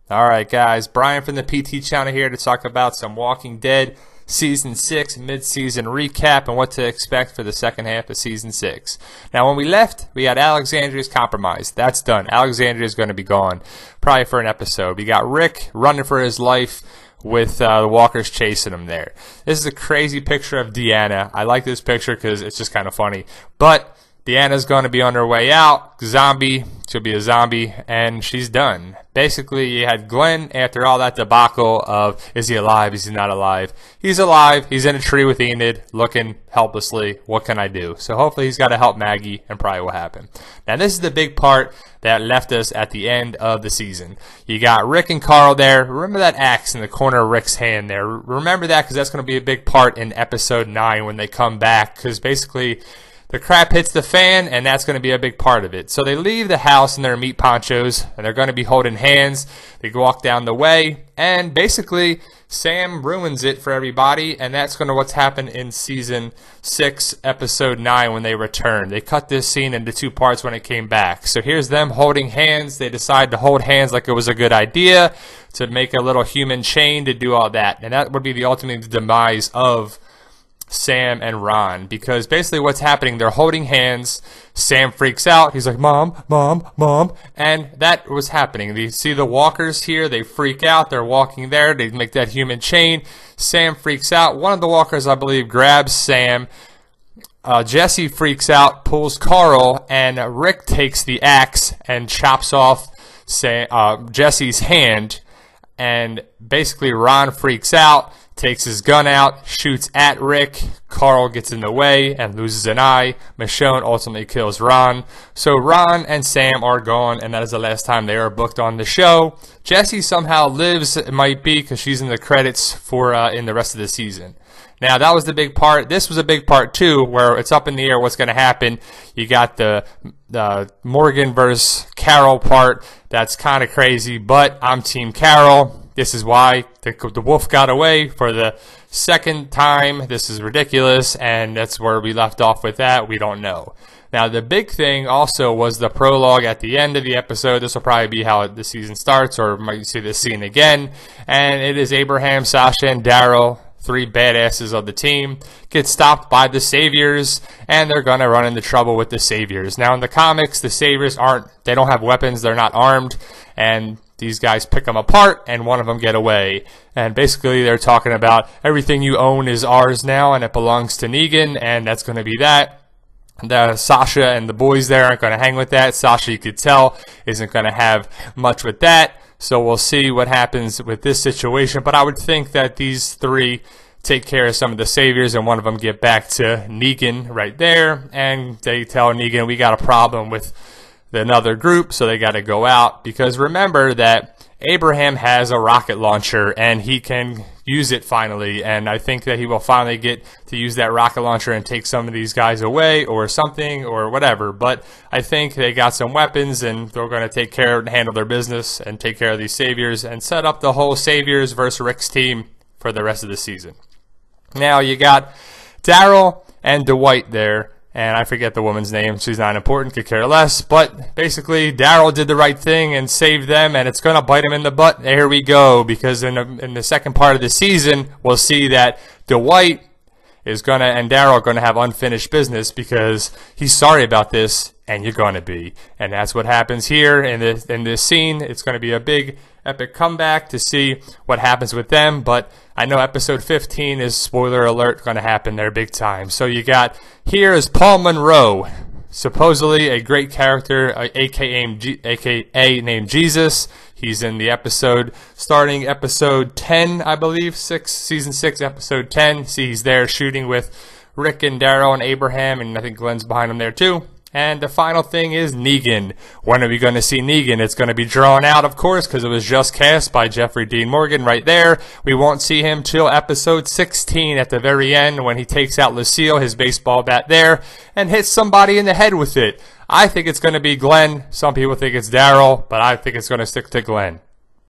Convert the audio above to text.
Alright guys, Brian from the PT channel here to talk about some Walking Dead Season 6 mid-season recap and what to expect for the second half of Season 6. Now when we left, we had Alexandria's compromised. That's done. Alexandria's going to be gone probably for an episode. We got Rick running for his life with the walkers chasing him there. This is a crazy picture of Deanna. I like this picture because it's just kind of funny. But Deanna's going to be on her way out. Zombie. She'll be a zombie, and she's done. Basically, you had Glenn after all that debacle of, is he alive, is he not alive? He's alive. He's in a tree with Enid, looking helplessly. What can I do? So hopefully he's got to help Maggie, and probably will happen. Now, this is the big part that left us at the end of the season. You got Rick and Carl there. Remember that axe in the corner of Rick's hand there. Remember that because that's going to be a big part in episode 9 when they come back, because basically the crap hits the fan, and that's going to be a big part of it. So they leave the house in their meat ponchos, and they're going to be holding hands. They walk down the way, and basically Sam ruins it for everybody, and that's going to what's happened in Season 6, Episode 9 when they return. They cut this scene into 2 parts when it came back. So here's them holding hands. They decide to hold hands like it was a good idea to make a little human chain to do all that. And that would be the ultimate demise of Sam and Ron, because basically what's happening, they're holding hands. Sam freaks out. He's like, Mom, Mom, Mom. And that was happening. You see the walkers here. They freak out. They're walking there. They make that human chain. Sam freaks out. One of the walkers, I believe, grabs Sam. Jesse freaks out, pulls Carl, and Rick takes the axe and chops off Jesse's hand. And basically Ron freaks out, takes his gun out, shoots at Rick. Carl gets in the way and loses an eye. Michonne ultimately kills Ron. So Ron and Sam are gone, and that is the last time they are booked on the show. Jessie somehow lives, it might be, because she's in the credits for in the rest of the season. Now, that was the big part. This was a big part, too, where it's up in the air what's going to happen. You got the Morgan versus Carol part. That's kind of crazy, but I'm Team Carol. This is why the wolf got away for the second time. This is ridiculous, and that's where we left off with that. We don't know. Now, the big thing also was the prologue at the end of the episode. This will probably be how the season starts, or might see this scene again. And it is Abraham, Sasha, and Daryl, 3 badasses of the team, get stopped by the Saviors, and they're going to run into trouble with the Saviors. Now, in the comics, the Saviors they don't have weapons, they're not armed, and these guys pick them apart, and one of them get away. And basically, they're talking about everything you own is ours now, and it belongs to Negan, and that's going to be that. Sasha and the boys there aren't going to hang with that. Sasha, you could tell, isn't going to have much with that. So we'll see what happens with this situation. But I would think that these 3 take care of some of the Saviors, and one of them get back to Negan right there. And they tell Negan, we got a problem with another group, so they got to go out. Because remember that Abraham has a rocket launcher, and he can use it finally. And I think that he will finally get to use that rocket launcher and take some of these guys away or something or whatever. But I think they got some weapons, and they're going to take care and handle their business and take care of these Saviors and set up the whole Saviors versus Rick's team for the rest of the season. Now you got Daryl and Dwight there. And I forget the woman's name. She's not important, could care less. But basically, Daryl did the right thing and saved them, and it's going to bite him in the butt. There we go. Because in the second part of the season, we'll see that Dwight is going to, and Daryl are going to have unfinished business because he's sorry about this, and you're going to be. And that's what happens here in this scene. It's going to be a big, epic comeback to see what happens with them. But I know episode 15 is, spoiler alert, going to happen there big time. So you got, here is Paul Monroe, supposedly a great character, aka named Jesus. He's in the episode, starting episode 10, I believe, season 6, episode 10. See, he's there shooting with Rick and Daryl and Abraham, and I think Glenn's behind him there too. And the final thing is Negan. When are we going to see Negan? It's going to be drawn out, of course, because it was just cast by Jeffrey Dean Morgan right there. We won't see him till episode 16 at the very end when he takes out Lucille, his baseball bat there, and hits somebody in the head with it. I think it's going to be Glenn. Some people think it's Daryl, but I think it's going to stick to Glenn.